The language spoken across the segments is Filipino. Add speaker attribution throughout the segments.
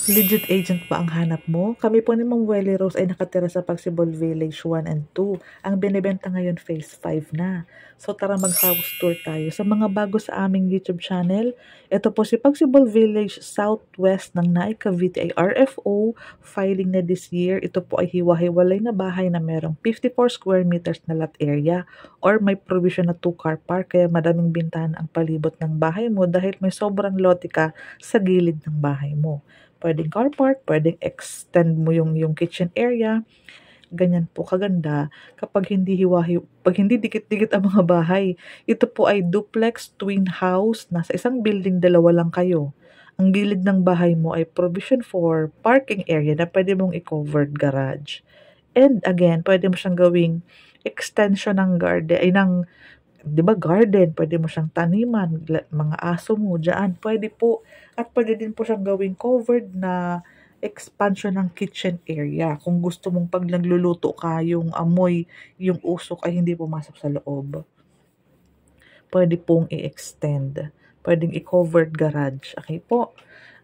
Speaker 1: Legit agent ba ang hanap mo? Kami po ni Ma'am Welly Rose ay nakatira sa Pagsibol Village 1 and 2. Ang binibenta ngayon Phase 5 na. So tara mag-house tour tayo. Sa mga bago sa aming YouTube channel, ito po si Pagsibol Village Southwest ng Naik Cavite ay RFO filing na this year. Ito po ay hiwa-hiwalay na bahay na merong 54 square meters na lot area or may provision na 2-car park kaya madaming bintahan ang palibot ng bahay mo dahil may sobrang lote ka sa gilid ng bahay mo. Pwedeng car park, pwedeng extend mo yung kitchen area. Ganyan po kaganda kapag pag hindi dikit-dikit ang mga bahay. Ito po ay duplex twin house. Nasa isang building, dalawa lang kayo. Ang gilid ng bahay mo ay provision for parking area na pwede mong i-covered garage. And again, pwede mo siyang gawing extension ng garden, ay ng 'di ba garden, pwede mo siyang taniman, mga aso mo diyan, pwede po. At pwede din po siyang gawing covered na expansion ng kitchen area. Kung gusto mong pag nagluluto ka, yung amoy, yung usok ay hindi pumasok sa loob. Pwede pong i-extend. Pwedeng i-covered garage. Okay po.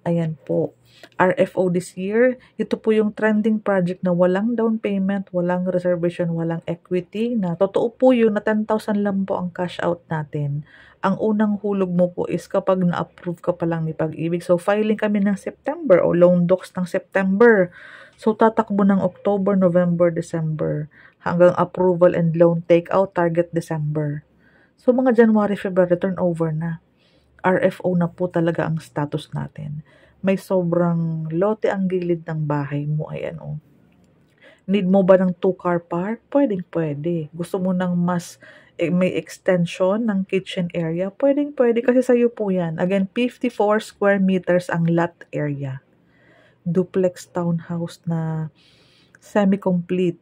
Speaker 1: Ayan po. RFO this year, ito po yung trending project na walang down payment, walang reservation, walang equity. Na totoo po yun na 10,000 lang po ang cash out natin. Ang unang hulog mo po is kapag na-approve ka pa lang ni Pag-ibig. So, filing kami ng September o loan docs ng September. So, tatakbo ng October, November, December hanggang approval and loan takeout target December. So, mga January, February, turnover na. RFO na po talaga ang status natin. May sobrang lote ang gilid ng bahay mo. Ayan o. Need mo ba ng 2-car park? Pwedeng pwede. Gusto mo ng mas may extension ng kitchen area? Pwedeng pwede kasi sa'yo po yan. Again, 54 square meters ang lot area. Duplex townhouse na semi-complete.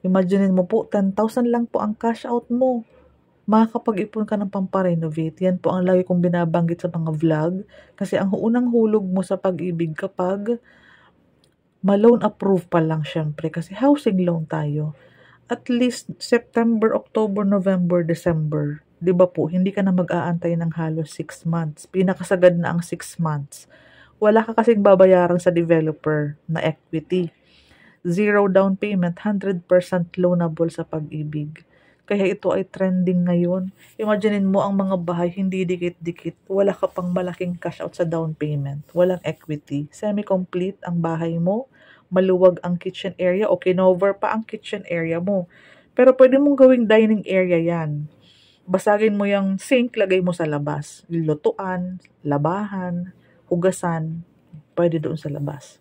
Speaker 1: Imagine mo po, 10,000 lang po ang cash out mo. Makakapag-ipon ka ng pamparenovate. Yan po ang lagi kong binabanggit sa mga vlog. Kasi ang unang hulog mo sa Pag-ibig kapag ma-loan approve pa lang syempre. Kasi housing loan tayo. At least September, October, November, December. 'Di ba po, hindi ka na mag-aantay ng halos 6 months. Pinakasagad na ang 6 months. Wala ka kasing babayaran sa developer na equity. Zero down payment, 100% loanable sa Pag-ibig. Kaya ito ay trending ngayon. Imaginin mo ang mga bahay hindi dikit-dikit. Wala ka pang malaking cash out sa down payment. Walang equity. Semi-complete ang bahay mo. Maluwag ang kitchen area o kinover pa ang kitchen area mo. Pero pwede mong gawing dining area yan. Basagin mo yung sink, lagay mo sa labas. Lutuan, labahan, hugasan, pwede doon sa labas.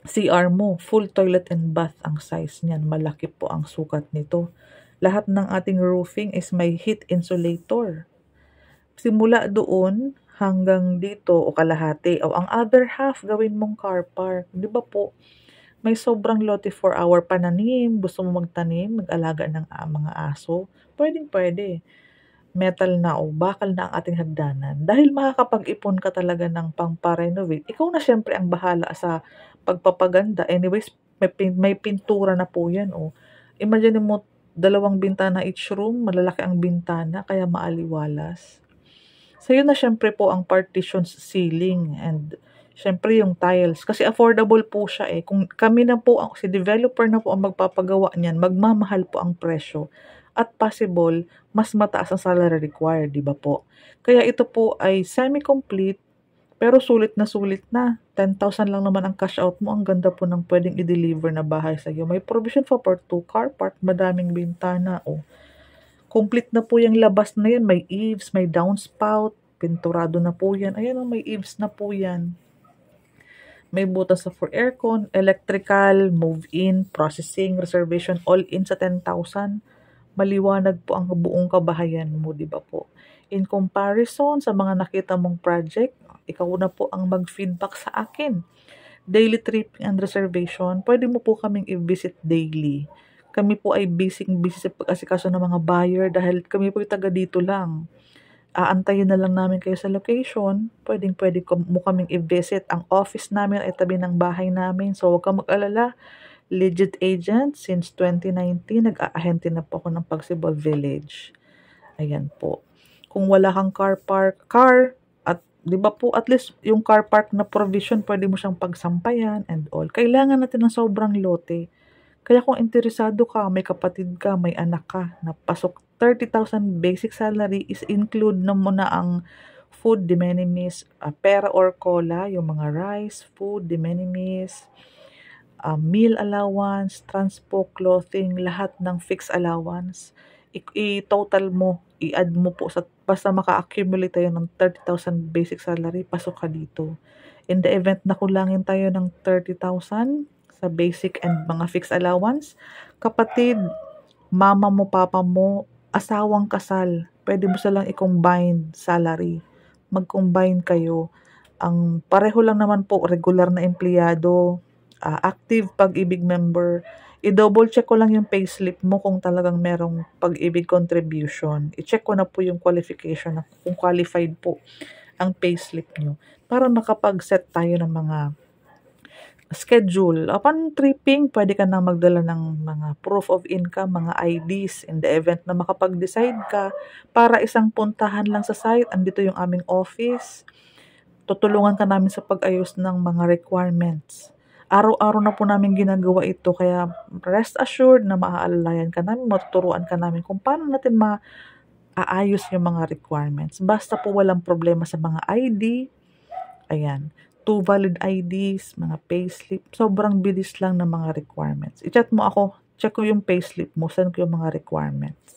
Speaker 1: CR mo, full toilet and bath ang size niyan. Malaki po ang sukat nito. Lahat ng ating roofing is may heat insulator. Simula doon hanggang dito o kalahati o ang other half gawin mong car park. Di ba po? May sobrang lote for our pananim. Gusto mo magtanim, mag-alaga ng mga aso. Pwedeng pwede. Metal na o bakal na ang ating hagdanan. Dahil makakapag-ipon ka talaga ng pang-renovate, ikaw na syempre ang bahala sa pagpapaganda. Anyways, may pintura na po yan. O. Imagine mo, 2 bintana each room, malalaki ang bintana, kaya maaliwalas. Sa'yo na syempre po ang partitions ceiling and syempre yung tiles. Kasi affordable po siya eh. Kung kami na po, si developer na po ang magpapagawa niyan, magmamahal po ang presyo. At possible, mas mataas ang salary required, di ba po? Kaya ito po ay semi-complete, pero sulit na. 10,000 lang naman ang cash out mo. Ang ganda po ng pwedeng i-deliver na bahay sa iyo. May provision for 2-car park, madaming bintana. Oh. Complete na po yung labas na yan. May eaves, may downspout, pinturado na po yan. Ayan, may eaves na po yan. May butas sa for aircon, electrical, move-in, processing, reservation, all in sa 10,000. Maliwanag po ang buong kabahayan mo, di ba po? In comparison sa mga nakita mong project, ikaw na po ang mag-feedback sa akin. Daily tripping and reservation, pwede mo po kaming i-visit daily. Kami po ay busy sa pag-asikaso ng mga buyer dahil kami po ay taga dito lang. Aantayin na lang namin kayo sa location. Pwede mo kaming i-visit. Ang office namin ay tabi ng bahay namin. So, huwag kang mag-alala. Legit agent, since 2019, nag-aahente na po ako ng Pagsibol Village. Ayan po. Kung wala kang car, at 'Di ba po, at least yung car park na provision pwede mo siyang pagsampayan and all. Kailangan natin ng sobrang lote. Kaya kung interesado ka, may kapatid ka, may anak ka na pasok 30,000 basic salary is include na mo na ang food, de minimis, pera or cola, yung mga rice, food, de minimis, meal allowance, transpo, clothing, lahat ng fixed allowance. I-total mo, i-add mo po sa, basta maka-accumulate tayo ng 30,000 basic salary, pasok ka dito. In the event na kulangin tayo ng 30,000 sa basic and mga fixed allowance, kapatid, mama mo, papa mo, asawang kasal, pwede mo silang i-combine salary. Mag-combine kayo. Ang pareho lang naman po, regular na empleyado, active pag-ibig member. I-double check ko lang yung payslip mo kung talagang merong pag-ibig contribution. I-check ko na po yung qualification, kung qualified po ang payslip nyo, para makapag-set tayo ng mga schedule. Upon tripping, pwede ka na magdala ng mga proof of income, mga IDs, in the event na makapag-decide ka para isang puntahan lang sa site. Andito yung aming office. Tutulungan ka namin sa pag-ayos ng mga requirements. Araw-araw na po namin ginagawa ito, kaya rest assured na maaalalayan ka namin, matuturuan ka namin kung paano natin aayos yung mga requirements. Basta po walang problema sa mga ID. Ayan. 2 valid IDs, mga payslip. Sobrang bilis lang ng mga requirements. I-chat mo ako. Check ko yung payslip mo. Send ko yung mga requirements.